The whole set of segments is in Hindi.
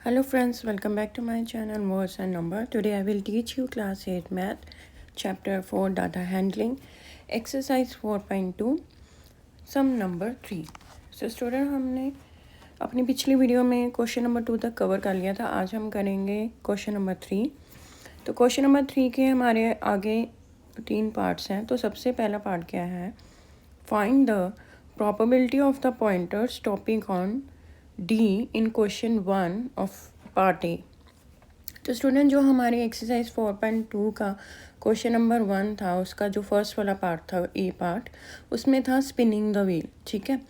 Hello friends, welcome back to my channel Words and Number. Today I will teach you class 8 math chapter 4 data handling exercise 4.2 sum number 3. So student हमने अपनी पिछली वीडियो में क्वेश्चन नंबर 2 तक कवर कर लिया था. आज हम करेंगे क्वेश्चन नंबर 3. तो क्वेश्चन नंबर 3 के हमारे आगे 3 पार्ट्स हैं. तो सबसे पहला पार्ट क्या है? Find the probability of the pointer stopping on D in question 1 of part A. तो स्टूडेंट जो हमारी एक्सरसाइज 4.2 का क्वेश्चन नंबर 1 था, उसका जो फर्स्ट वाला पार्ट था ए पार्ट, उसमें था स्पिनिंग द व्हील. ठीक है,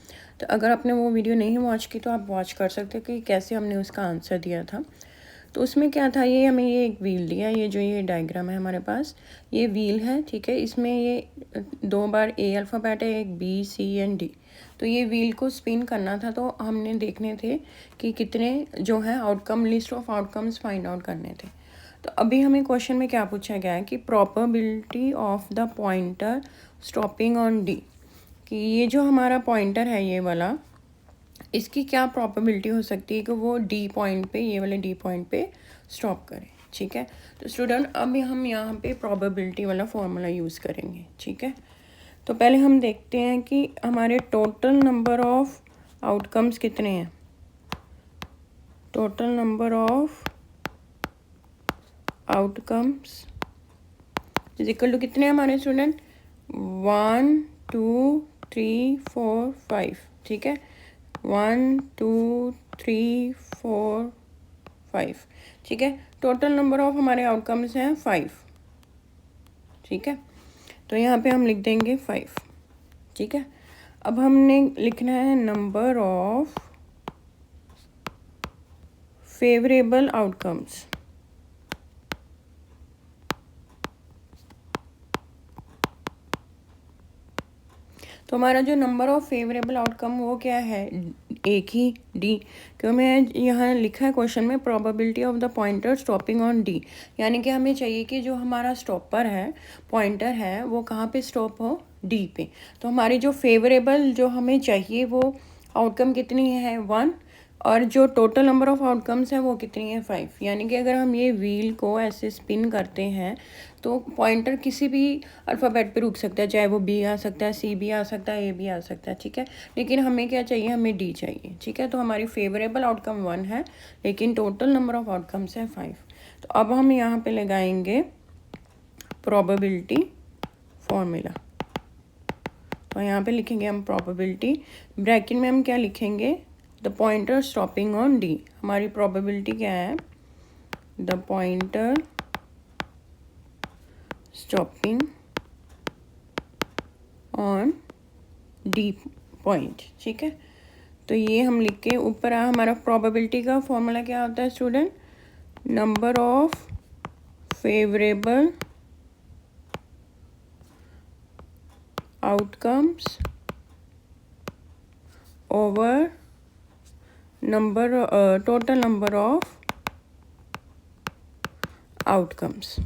तो अगर आपने वो वीडियो नहीं वॉच की तो आप वॉच कर सकते हो कि कैसे हमने उसका आंसर दिया था. तो उसमें क्या था, ये हमें ये एक व्हील दिया, ये जो ये डायग्राम है हमारे पास, ये व्हील है. ठीक है, इसमें ये 2 बार ए अल्फ़ाबेट है, एक बी सी एंड डी. तो ये व्हील को स्पिन करना था, तो हमने देखने थे कि कितने जो है outcome, list of outcomes find out करने थे. तो अभी हमें क्वेश्चन में क्या पूछा गया है कि probability of the pointer stopping on D, कि ये जो हमारा पॉइंटर है ये वाला, इसकी क्या प्रोबेबिलिटी हो सकती है कि वो डी पॉइंट पे, ये वाले डी पॉइंट पे स्टॉप करें. ठीक है, तो स्टूडेंट अब हम यहाँ पे प्रोबेबिलिटी वाला फॉर्मूला यूज़ करेंगे. ठीक है, तो पहले हम देखते हैं कि हमारे टोटल नंबर ऑफ आउटकम्स कितने हैं. Total number of outcomes is equal to कितने हैं हमारे स्टूडेंट? 1 2 3 4 5. ठीक है, 1 2 3 4 5. ठीक है, टोटल नंबर ऑफ हमारे आउटकम्स हैं 5. ठीक है, तो यहाँ पे हम लिख देंगे 5. ठीक है, अब हमने लिखना है नंबर ऑफ फेवरेबल आउटकम्स. तो हमारा जो नंबर ऑफ फेवरेबल आउटकम वो क्या है? एक ही डी. क्यों मैं यहाँ लिखा है क्वेश्चन में probability of the pointer stopping on D, यानी कि हमें चाहिए कि जो हमारा स्टॉपर है, पॉइंटर है, वो कहाँ पे स्टॉप हो? डी पे. तो हमारी जो फेवरेबल जो हमें चाहिए वो आउटकम कितनी है? 1. और जो टोटल नंबर ऑफ आउटकम्स हैं वो कितनी है? 5. यानी कि अगर हम ये व्हील को ऐसे स्पिन करते हैं तो पॉइंटर किसी भी अल्फ़ाबेट पे रुक सकता है, चाहे वो बी आ सकता है, सी भी आ सकता है, ए भी आ सकता है. ठीक है, लेकिन हमें क्या चाहिए? हमें डी चाहिए. ठीक है, तो हमारी फेवरेबल आउटकम 1 है, लेकिन टोटल नंबर ऑफ आउटकम्स है 5. तो अब हम यहाँ पे लगाएंगे प्रोबेबिलिटी फॉर्मूला. तो यहाँ पे लिखेंगे हम प्रोबेबिलिटी, ब्रैकेट में हम क्या लिखेंगे? The pointer stopping on D. हमारी प्रोबेबिलिटी क्या है? The pointer stopping on D point. ठीक है, तो ये हम लिख के ऊपर हमारा प्रोबेबिलिटी का फॉर्मूला क्या होता है student? Number of favourable outcomes over number total number of outcomes.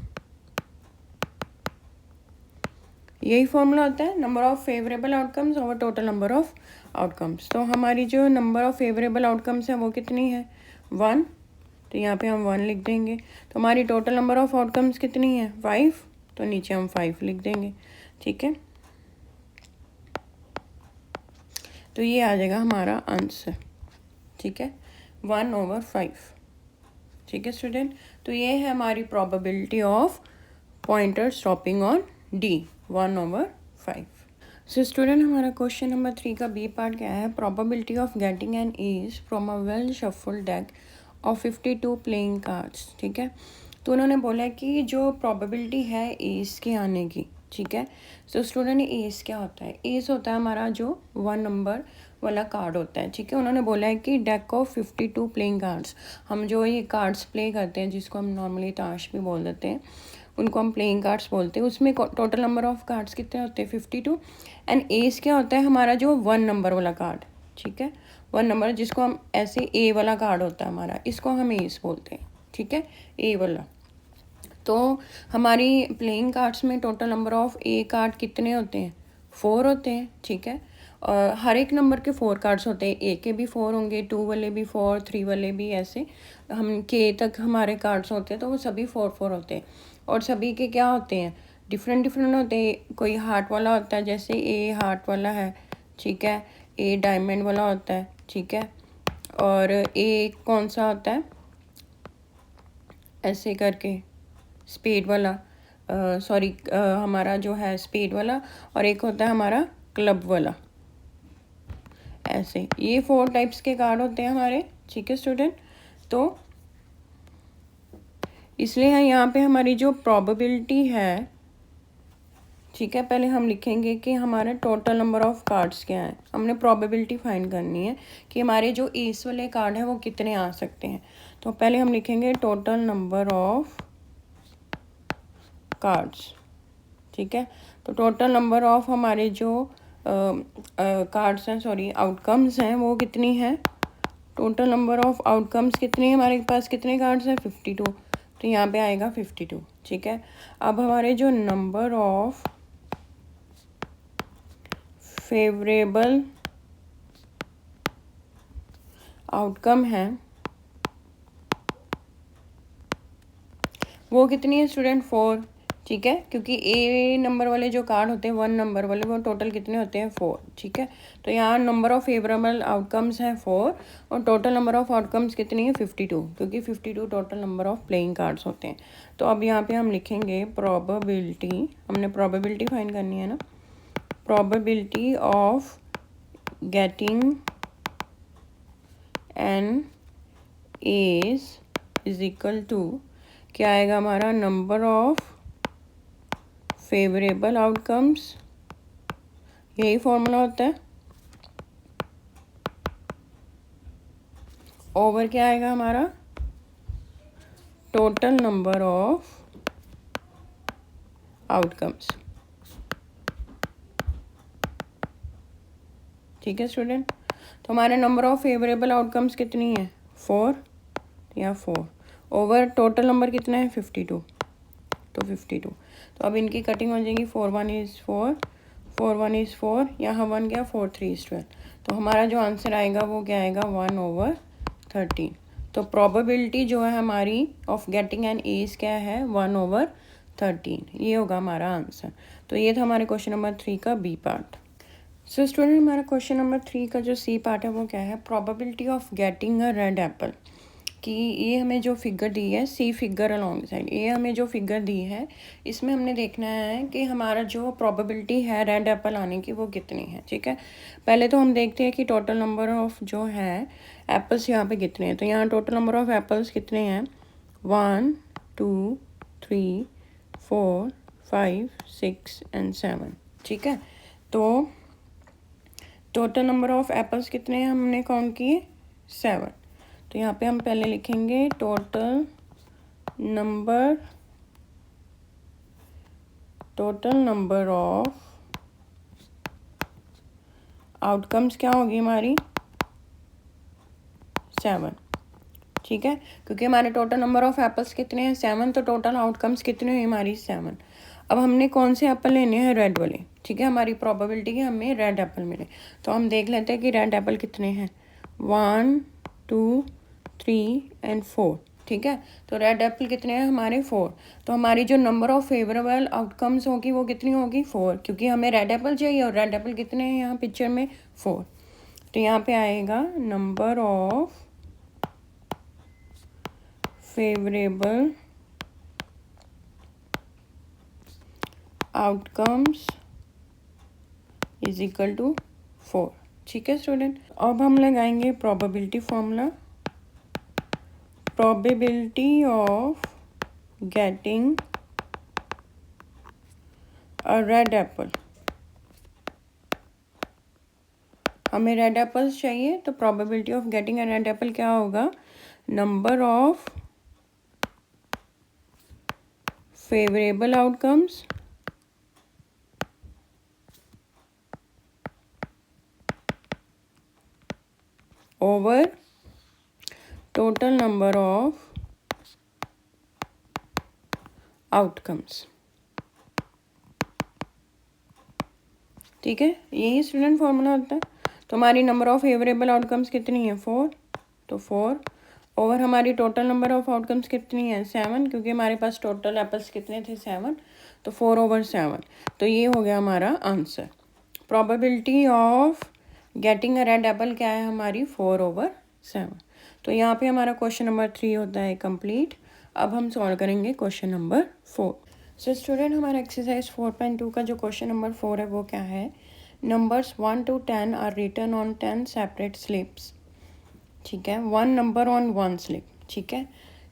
यही फॉर्मूला होता है, number of favourable outcomes over total number of outcomes. तो हमारी जो नंबर ऑफ फेवरेबल आउटकम्स है वो कितनी है? 1. तो यहाँ पे हम 1 लिख देंगे. तो हमारी टोटल नंबर ऑफ आउटकम्स कितनी है? 5. तो नीचे हम 5 लिख देंगे. ठीक है, तो ये आ जाएगा हमारा आंसर. ठीक है, 1/5. ठीक है स्टूडेंट, तो ये है हमारी probability of pointer stopping on D, 1/5. So student हमारा क्वेश्चन नंबर 3 का बी पार्ट क्या है? Probability of getting an ace from a well shuffled deck of 52 playing cards. ठीक है, तो उन्होंने बोला है कि जो प्रोबेबिलिटी है एज के आने की. ठीक है, सो स्टूडेंट एज क्या होता है? एज होता है हमारा जो 1 नंबर वाला कार्ड होता है. ठीक है, उन्होंने बोला है कि डेक ऑफ 52 प्लेइंग कार्ड्स, हम जो ये कार्ड्स प्ले करते हैं, जिसको हम नॉर्मली ताश भी बोल देते हैं, उनको हम प्लेइंग कार्ड्स बोलते हैं. उसमें टोटल नंबर ऑफ कार्ड्स कितने होते हैं? 52. एंड एज क्या होता है? हमारा जो 1 नंबर वाला कार्ड. ठीक है, 1 नंबर जिसको हम ऐसे ए वाला कार्ड होता है हमारा, इसको हम एज बोलते हैं. ठीक है, ए वाला. तो हमारी प्लेइंग कार्ड्स में total number of A card कितने होते हैं? 4 होते हैं. ठीक है, और हर एक नंबर के 4 कार्ड्स होते हैं, ए के भी 4 होंगे, 2 वाले भी 4, 3 वाले भी, ऐसे हम के तक हमारे कार्ड्स होते हैं तो वो सभी 4 होते हैं। और सभी के क्या होते हैं, डिफरेंट डिफरेंट होते हैं। कोई हार्ट वाला होता है, जैसे ए हार्ट वाला है, ठीक है, ए डायमंड वाला होता है, ठीक है। और ए कौन सा होता है, ऐसे करके स्पेड वाला, सॉरी हमारा जो है स्पेड वाला, और एक होता है हमारा क्लब वाला। ऐसे ये 4 टाइप्स के कार्ड होते हैं हमारे, ठीक है स्टूडेंट। तो इसलिए यहाँ पे हमारी जो प्रोबेबिलिटी है, ठीक है, पहले हम लिखेंगे कि हमारे टोटल नंबर ऑफ कार्ड्स क्या है। हमने प्रोबेबिलिटी फाइंड करनी है कि हमारे जो एस वाले कार्ड हैं वो कितने आ सकते हैं। तो पहले हम लिखेंगे टोटल नंबर ऑफ कार्ड्स, ठीक है। तो टोटल नंबर ऑफ हमारे जो कार्ड्स हैं, सॉरी आउटकम्स हैं, वो कितनी हैं। टोटल नंबर ऑफ आउटकम्स कितनी है, हमारे पास कितने कार्ड्स हैं 52, तो यहाँ पे आएगा 52, ठीक है। अब हमारे जो नंबर ऑफ फेवरेबल आउटकम है वो कितनी है स्टूडेंट, 4, ठीक है, क्योंकि ए नंबर वाले जो कार्ड होते हैं 1 नंबर वाले, वो टोटल कितने होते हैं 4, ठीक है। तो यहाँ नंबर ऑफ फेवरेबल आउटकम्स हैं 4 और टोटल नंबर ऑफ आउटकम्स कितनी है 52, क्योंकि 52 total number of playing cards होते हैं। तो अब यहाँ पे हम लिखेंगे प्रोबेबिलिटी, हमने प्रोबेबिलिटी फाइंड करनी है ना, probability of getting an ace is equal to, क्या आएगा हमारा, नंबर ऑफ फेवरेबल आउटकम्स, यही फॉर्मूला होता है, ओवर क्या आएगा हमारा, टोटल नंबर ऑफ आउटकम्स, ठीक है स्टूडेंट। तो हमारे नंबर ऑफ फेवरेबल आउटकम्स कितनी है 4 या 4 ओवर टोटल नंबर कितना है 52, तो 52। तो अब इनकी कटिंग हो जाएगी, 4 1 इज़ 4, 4 1 इज़ 4, यहाँ 1 गया, 4 3 इज़ 12। तो हमारा जो आंसर आएगा वो क्या आएगा, 1/13। तो प्रोबेबिलिटी जो है हमारी ऑफ गेटिंग एन एज क्या है, 1/13, ये होगा हमारा आंसर। तो ये था हमारे क्वेश्चन नंबर 3 का बी पार्ट। सो स्टूडेंट हमारा क्वेश्चन नंबर 3 का जो सी पार्ट है वो क्या है, probability of getting a red Apple. कि ये हमें जो फिगर दी है, सी फिगर अलॉन्ग साइड, ये हमें जो फिगर दी है इसमें हमने देखना है कि हमारा जो प्रोबेबिलिटी है रेड एप्पल आने की वो कितनी है, ठीक है। पहले तो हम देखते हैं कि टोटल नंबर ऑफ जो है एप्पल्स यहाँ पे कितने हैं। तो यहाँ टोटल नंबर ऑफ एप्पल्स कितने हैं, 1 2 3 4 5 6 एंड 7, ठीक है। तो टोटल नंबर ऑफ एप्पल्स कितने हैं हमने काउंट किए, 7। तो यहाँ पे हम पहले लिखेंगे टोटल नंबर ऑफ आउटकम्स क्या होगी हमारी, 7, ठीक है, क्योंकि हमारे टोटल नंबर ऑफ एप्पल्स कितने हैं 7, तो टोटल आउटकम्स कितने हुई हमारी 7। अब हमने कौन से एप्पल लेने हैं, रेड वाले, ठीक है। हमारी प्रोबेबिलिटी की हमें रेड एप्पल मिले, तो हम देख लेते हैं कि रेड एप्पल कितने हैं, 1 2 3 एंड 4, ठीक है। तो रेड एप्पल कितने हैं हमारे 4। तो हमारी जो नंबर ऑफ फेवरेबल आउटकम्स होगी वो कितनी होगी, 4, क्योंकि हमें रेड एप्पल चाहिए और रेड एप्पल कितने हैं यहाँ पिक्चर में 4। तो यहाँ पे आएगा number of favourable outcomes is equal to 4, ठीक है स्टूडेंट। अब हम लगाएंगे probability formula, probability of getting a red apple। हमें रेड एप्पल्स चाहिए, तो probability of getting a red apple क्या होगा, number of favourable outcomes over total number of outcomes, ठीक है, यही स्टूडेंट फॉर्मूला होता है। तो हमारी नंबर ऑफ फेवरेबल आउटकम्स कितनी है 4, तो 4 ओवर हमारी टोटल नंबर ऑफ आउटकम्स कितनी है 7, क्योंकि हमारे पास टोटल एप्पल्स कितने थे 7, तो 4/7। तो ये हो गया हमारा answer. Probability of getting a red Apple क्या है हमारी 4/7। तो यहाँ पे हमारा क्वेश्चन नंबर 3 होता है कंप्लीट। अब हम सॉल्व करेंगे क्वेश्चन नंबर 4। सो स्टूडेंट हमारा एक्सरसाइज 4.2 का जो क्वेश्चन नंबर 4 है वो क्या है, numbers 1 to 10 are written on 10 separate slips. ठीक है, 1 नंबर ऑन 1 स्लिप। ठीक है,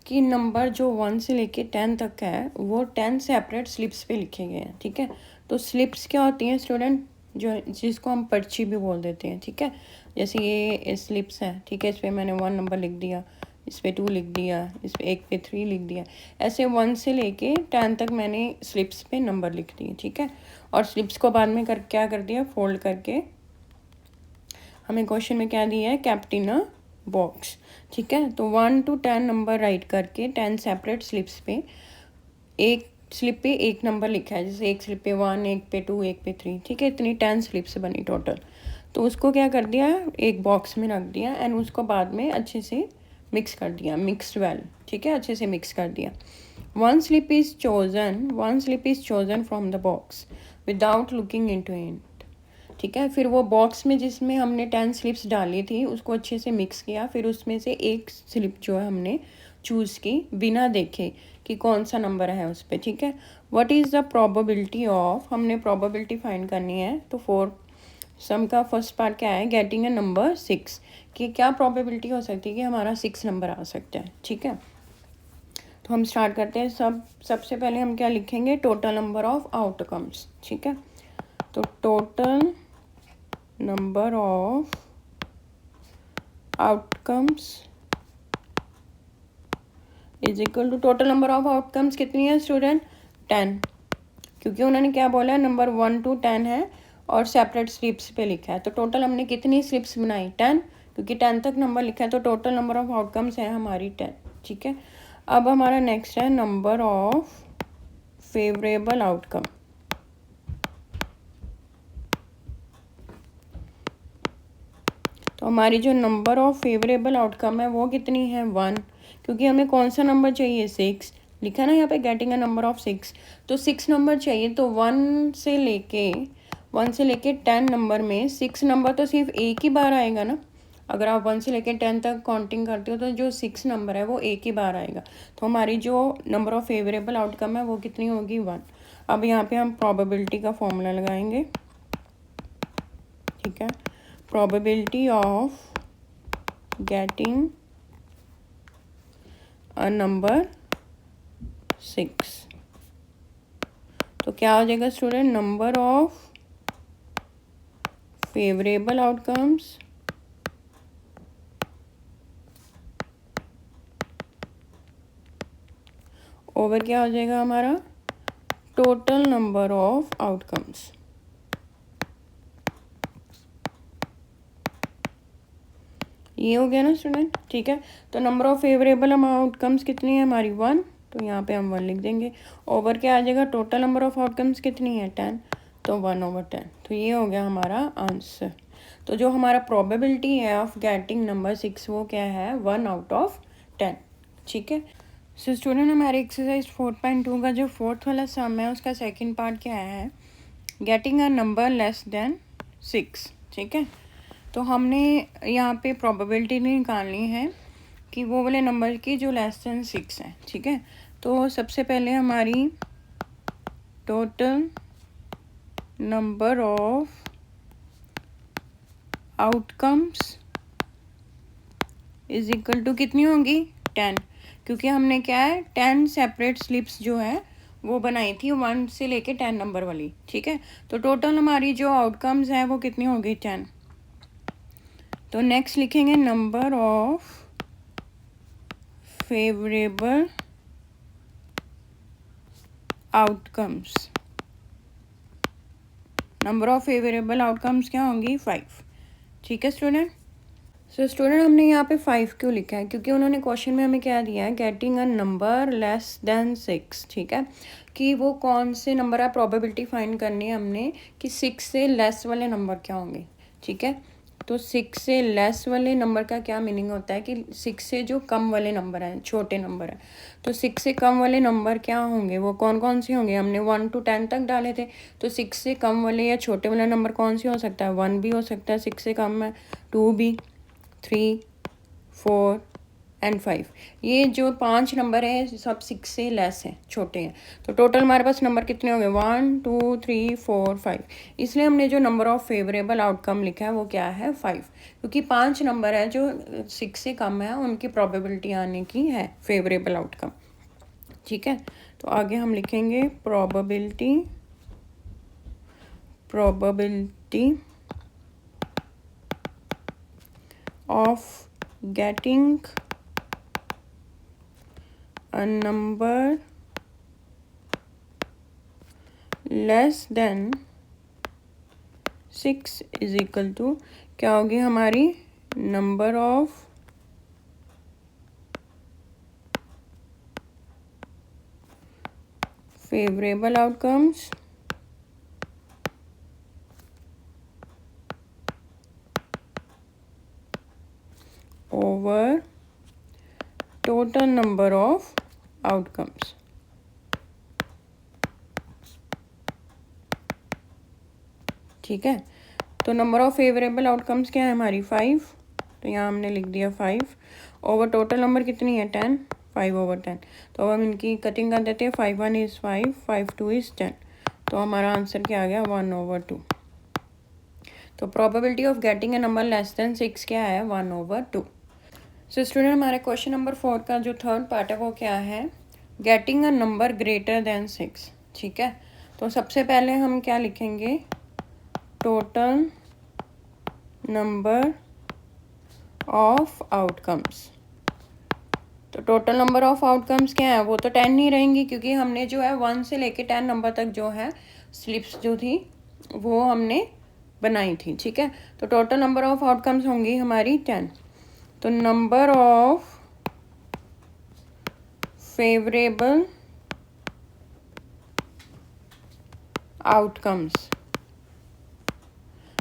कि नंबर जो 1 से लेके 10 तक का है वो 10 सेपरेट स्लिप्स पे लिखे गए हैं। ठीक है, तो स्लिप्स क्या होती हैं स्टूडेंट, जो जिसको हम पर्ची भी बोल देते हैं। ठीक है, जैसे ये स्लिप्स है, ठीक है, इस पर मैंने 1 नंबर लिख दिया, इस पर 2 लिख दिया, इस पर 1 पे 3 लिख दिया, ऐसे 1 से लेके 10 तक मैंने स्लिप्स पे नंबर लिख दिए। ठीक है, और स्लिप्स को बाद में क्या कर दिया, फोल्ड करके हमें क्वेश्चन में क्या दिया है, केप्ट इन अ बॉक्स। ठीक है, तो 1 to 10 नंबर राइट करके 10 सेपरेट स्लिप्स पे एक स्लिप पे एक नंबर लिखा है, जैसे एक स्लिप पे 1, एक पे 2, एक पे 3। ठीक है, इतनी 10 स्लिप्स बनी टोटल। तो उसको क्या कर दिया, एक बॉक्स में रख दिया एंड उसको बाद में अच्छे से मिक्स कर दिया, मिक्स वेल। ठीक है, अच्छे से मिक्स कर दिया। One slip is chosen from the box without looking into it. ठीक है, फिर वो बॉक्स में जिसमें हमने 10 स्लिप्स डाली थी उसको अच्छे से मिक्स किया, फिर उसमें से एक स्लिप जो है हमने चूज़ की बिना देखे कि कौन सा नंबर है उस पर। ठीक है, what is the probability of, हमने प्रोबेबिलिटी फाइंड करनी है। तो 4 सम का फर्स्ट पार्ट क्या है, गेटिंग अ नंबर 6, कि क्या प्रोबेबिलिटी हो सकती है कि हमारा 6 नंबर आ सकता है। ठीक है, तो हम स्टार्ट करते हैं। सबसे पहले हम क्या लिखेंगे, टोटल नंबर ऑफ आउटकम्स। ठीक है, तो total number of outcomes is equal to, total number of outcomes कितनी है स्टूडेंट 10, क्योंकि उन्होंने क्या बोला है नंबर 1 to 10 है और सेपरेट स्लिप्स पे लिखा है। तो टोटल हमने कितनी स्लिप्स बनाई 10, क्योंकि 10 तक नंबर लिखा है, तो टोटल नंबर ऑफ आउटकम्स है हमारी 10। ठीक है, अब हमारा नेक्स्ट है नंबर ऑफ फेवरेबल आउटकम। तो हमारी जो नंबर ऑफ फेवरेबल आउटकम है वो कितनी है 1, क्योंकि हमें कौन सा नंबर चाहिए 6, लिखा है ना यहाँ पे गेटिंग अ नंबर ऑफ 6, तो 6 नंबर चाहिए। तो 1 से लेके 10 नंबर में 6 नंबर तो सिर्फ एक ही बार आएगा ना। अगर आप 1 से लेके 10 तक काउंटिंग करते हो तो जो 6 नंबर है वो एक ही बार आएगा। तो हमारी जो नंबर ऑफ फेवरेबल आउटकम है वो कितनी होगी 1। अब यहाँ पे हम प्रोबेबिलिटी का फॉर्मूला लगाएंगे। ठीक है, probability of getting a number 6, तो क्या हो जाएगा student, number of favourable outcomes over क्या हो जाएगा हमारा, टोटल नंबर ऑफ आउटकम्स। ये हो गया ना स्टूडेंट। ठीक है, तो नंबर ऑफ फेवरेबल आउटकम्स कितनी है हमारी 1, तो यहाँ पे हम 1 लिख देंगे। ओवर क्या आ जाएगा, टोटल नंबर ऑफ आउटकम्स कितनी है 10, तो 1/10। तो ये हो गया हमारा आंसर। तो जो हमारा प्रोबेबिलिटी है ऑफ गेटिंग नंबर 6 वो क्या है 1/10। ठीक है, सो स्टूडेंट हमारे एक्सरसाइज 4.2 का जो फोर्थ वाला सम है उसका सेकेंड पार्ट क्या है, getting a number less than 6। ठीक है, तो हमने यहाँ पे प्रोबेबिलिटी निकालनी है कि वो वाले नंबर की जो लेस देन 6 है। ठीक है, तो सबसे पहले हमारी total number of outcomes is equal to कितनी होंगी 10, क्योंकि हमने क्या है 10 सेपरेट स्लिप्स जो है वो बनाई थी 1 से लेके 10 नंबर वाली। ठीक है, तो टोटल हमारी जो आउटकम्स है वो कितनी होगी 10। तो नेक्स्ट लिखेंगे number of favourable outcomes. Number of favourable outcomes क्या होंगी 5। ठीक है स्टूडेंट, सो स्टूडेंट हमने यहाँ पे 5 क्यों लिखा है, क्योंकि उन्होंने क्वेश्चन में हमें क्या दिया है, getting a number less than 6, ठीक है, कि वो कौन से नंबर है, प्रोबेबिलिटी फाइंड करनी है हमने कि 6 से लेस वाले नंबर क्या होंगे, ठीक है। तो 6 से लेस वाले नंबर का क्या मीनिंग होता है कि 6 से जो कम वाले नंबर हैं, छोटे नंबर हैं, तो 6 से कम वाले नंबर क्या होंगे, वो कौन कौन से होंगे, हमने 1 to 10 तक डाले थे। तो 6 से कम वाले या छोटे वाला नंबर कौन सी हो सकता है, 1 भी हो सकता है 6 से कम है, 2 भी, 3, 4 एंड 5। ये जो 5 नंबर है सब 6 से लेस हैं, छोटे हैं। तो टोटल हमारे पास नंबर कितने हो गए, 1 2 3 4 5। इसलिए हमने जो नंबर ऑफ फेवरेबल आउटकम लिखा है वो क्या है, 5, क्योंकि 5 नंबर है जो 6 से कम है, उनकी प्रोबेबिलिटी आने की है फेवरेबल आउटकम, ठीक है। तो आगे हम लिखेंगे probability of getting a number less than 6 is equal to क्या होगी हमारी, number of favourable outcomes over total number of outcomes, ठीक है। तो नंबर ऑफ फेवरेबल आउटकम्स क्या है हमारी, 5, तो यहाँ हमने लिख दिया 5 ओवर टोटल नंबर कितनी है, 10, 5 over 10। तो अब हम इनकी कटिंग कर देते हैं, 5 1 is 5, 5 2 is 10। तो हमारा आंसर क्या आ गया, 1/2। तो probability of getting a number less than 6 क्या है, 1/2। सो स्टूडेंट हमारे क्वेश्चन नंबर 4 का जो थर्ड पार्ट है वो क्या है, getting a number greater than 6, ठीक है। तो सबसे पहले हम क्या लिखेंगे, टोटल नंबर ऑफ आउटकम्स। तो टोटल नंबर ऑफ आउटकम्स क्या है, वो तो 10 ही रहेंगी, क्योंकि हमने जो है 1 से लेके 10 नंबर तक जो है स्लिप्स जो थी वो हमने बनाई थी, ठीक है। तो टोटल नंबर ऑफ आउटकम्स होंगी हमारी 10। तो नंबर ऑफ फेवरेबल आउटकम्स,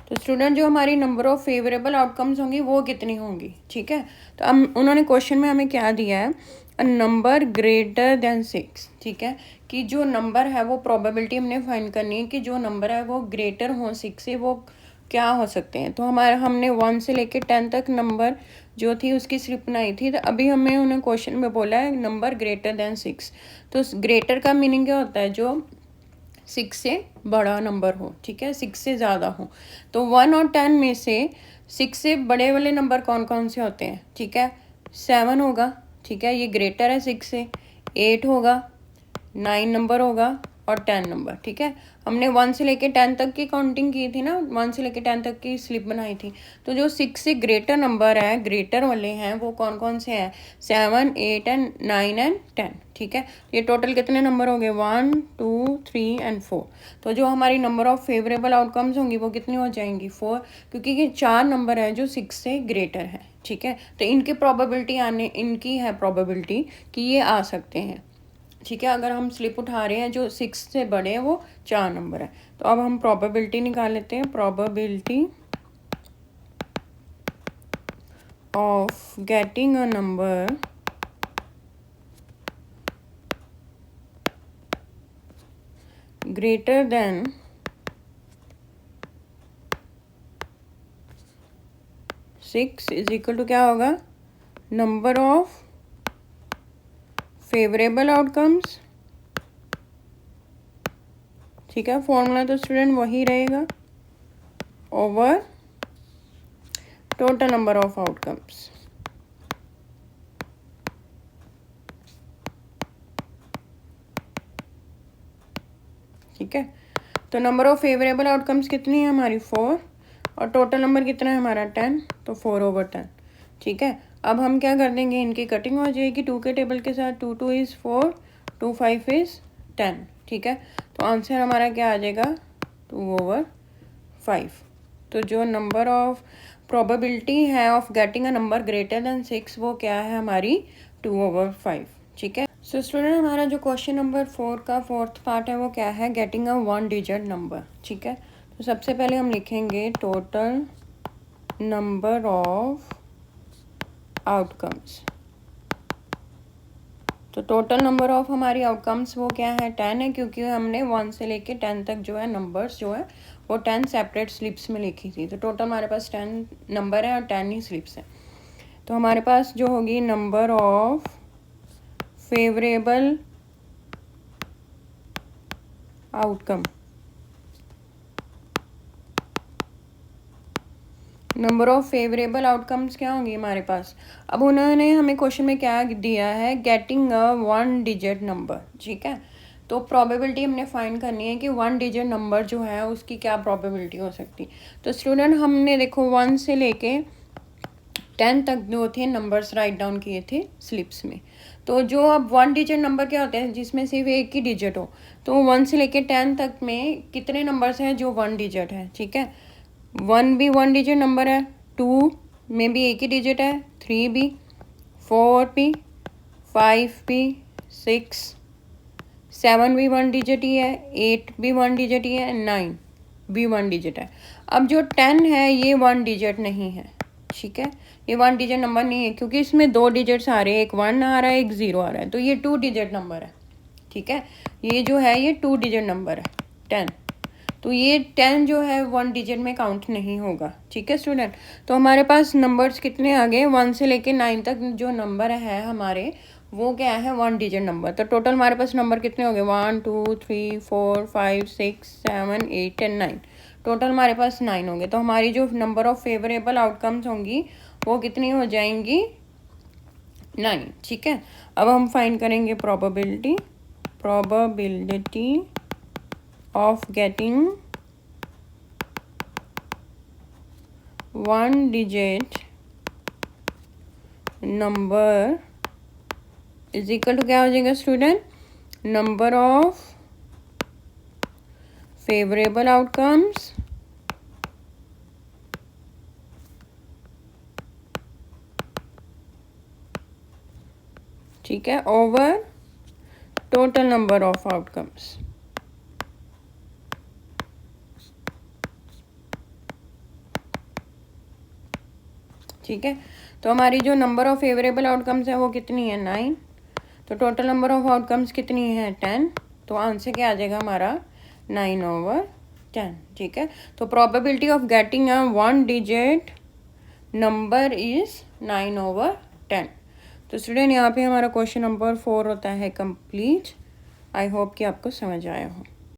तो स्टूडेंट जो हमारी नंबर ऑफ फेवरेबल आउटकम्स होंगी वो कितनी होंगी, ठीक है। तो हम उन्होंने क्वेश्चन में हमें क्या दिया है, अ नंबर ग्रेटर देन 6, ठीक है, कि जो नंबर है वो प्रोबेबिलिटी हमने फाइंड करनी है कि जो नंबर है वो ग्रेटर हो 6 से, वो क्या हो सकते हैं। तो हमारा हमने 1 से लेके 10 तक नंबर जो थी उसकी स्लिप बनाई थी, तो अभी हमें उन्हें क्वेश्चन में बोला है नंबर ग्रेटर देन 6। तो ग्रेटर का मीनिंग क्या होता है, जो 6 से बड़ा नंबर हो, ठीक है, 6 से ज़्यादा हो। तो 1 और 10 में से 6 से बड़े वाले नंबर कौन कौन से होते हैं, ठीक है, 7 होगा, ठीक है, ये ग्रेटर है 6 से, 8 होगा, 9 नंबर होगा और 10 नंबर, ठीक है। हमने 1 से लेके 10 तक की काउंटिंग की थी ना, 1 से लेके 10 तक की स्लिप बनाई थी। तो जो 6 से ग्रेटर नंबर है, ग्रेटर वाले हैं, वो कौन कौन से हैं, 7 8 एंड 9 एंड 10, ठीक है। ये टोटल कितने नंबर हो गए, 1 2 3 एंड 4। तो जो हमारी नंबर ऑफ फेवरेबल आउटकम्स होंगी वो कितनी हो जाएंगी, 4, क्योंकि ये 4 नंबर है जो 6 से ग्रेटर है, ठीक है। तो इनकी प्रोबेबिलिटी आने, इनकी है प्रोबेबिलिटी कि ये आ सकते हैं, ठीक है। अगर हम स्लिप उठा रहे हैं जो 6 से बड़े हैं वो 4 नंबर है। तो अब हम प्रोबेबिलिटी निकाल लेते हैं, probability of getting a number greater than 6 is equal to क्या होगा, नंबर ऑफ फेवरेबल आउटकम्स, ठीक है, फॉर्मूला तो स्टूडेंट वही रहेगा, over total number of outcomes, ठीक है। तो नंबर ऑफ फेवरेबल आउटकम्स कितनी है हमारी, 4, और टोटल नंबर कितना है हमारा 10, तो 4/10, ठीक है। अब हम क्या कर देंगे, इनकी कटिंग हो जाएगी 2 के टेबल के साथ, 2 2 is 4, 2 5 is 10, ठीक है। तो आंसर हमारा क्या आ जाएगा, 2/5। तो जो नंबर ऑफ प्रोबेबिलिटी है of getting a number greater than 6, वो क्या है हमारी 2/5। ठीक है। सो स्टूडेंट, हमारा जो क्वेश्चन नंबर 4 का फोर्थ पार्ट है वो क्या है, गेटिंग अ 1 डिजिट नंबर। ठीक है। तो सबसे पहले हम लिखेंगे टोटल नंबर ऑफ आउटकम्स। तो टोटल नंबर ऑफ हमारी आउटकम्स वो क्या है, 10 है, क्योंकि हमने 1 से लेके 10 तक जो है नंबर्स जो है वो 10 सेपरेट स्लिप्स में लिखी थी। तो टोटल हमारे पास 10 नंबर है और 10 ही स्लिप्स हैं। तो हमारे पास जो होगी number of favourable outcome, number of favourable outcomes क्या होंगी हमारे पास। अब उन्होंने हमें क्वेश्चन में क्या दिया है, गेटिंग अ 1 डिजिट नंबर। ठीक है। तो प्रोबेबिलिटी हमने फाइंड करनी है कि 1 डिजिट नंबर जो है उसकी क्या प्रोबेबिलिटी हो सकती। तो स्टूडेंट, हमने देखो 1 से लेके 10 तक जो थे नंबर्स राइट डाउन किए थे स्लिप्स में। तो जो अब 1 डिजिट नंबर क्या होते हैं, जिसमें सिर्फ एक ही डिजिट हो। तो 1 से लेके 10 तक में कितने नंबर्स हैं जो 1 डिजिट है। ठीक है। 1 भी 1 डिजिट नंबर है, 2 में भी एक ही डिजिट है, 3 भी, 4 भी, 5 भी, 6, 7 भी 1 डिजिट ही है, 8 भी 1 डिजिट ही है, 9 भी 1 डिजिट है। अब जो 10 है ये 1 डिजिट नहीं है। ठीक है। ये 1 डिजिट नंबर नहीं है, क्योंकि इसमें 2 डिजिट्स आ रहे हैं, एक 1 आ रहा है, एक 0 आ रहा है। तो ये 2 डिजिट नंबर है। ठीक है। ये जो है ये 2 डिजिट नंबर है 10। तो ये 10 जो है 1 डिजिट में काउंट नहीं होगा। ठीक है स्टूडेंट। तो हमारे पास नंबर्स कितने आ गए, 1 से लेके 9 तक जो नंबर है हमारे वो क्या है, 1 डिजिट नंबर। तो टोटल हमारे पास नंबर कितने हो गए, 1 2 3 4 5 6 7 8 10 9। टोटल हमारे पास 9 होंगे। तो हमारी जो नंबर ऑफ फेवरेबल आउटकम्स होंगी वो कितनी हो जाएंगी, 9। ठीक है। अब हम फाइंड करेंगे probability of getting 1 digit number is equal to क्या हो जाएगा student, number of favourable outcomes ठीक है over total number of outcomes. ठीक है। तो हमारी जो नंबर ऑफ फेवरेबल आउटकम्स है वो कितनी है, 9। तो टोटल नंबर ऑफ आउटकम्स कितनी है, 10। तो आंसर क्या आ जाएगा हमारा, 9/10। ठीक है। तो probability of getting a 1 digit number is 9/10। तो स्टूडेंट, यहाँ पे हमारा क्वेश्चन नंबर 4 होता है कंप्लीट। आई होप कि आपको समझ आया हो।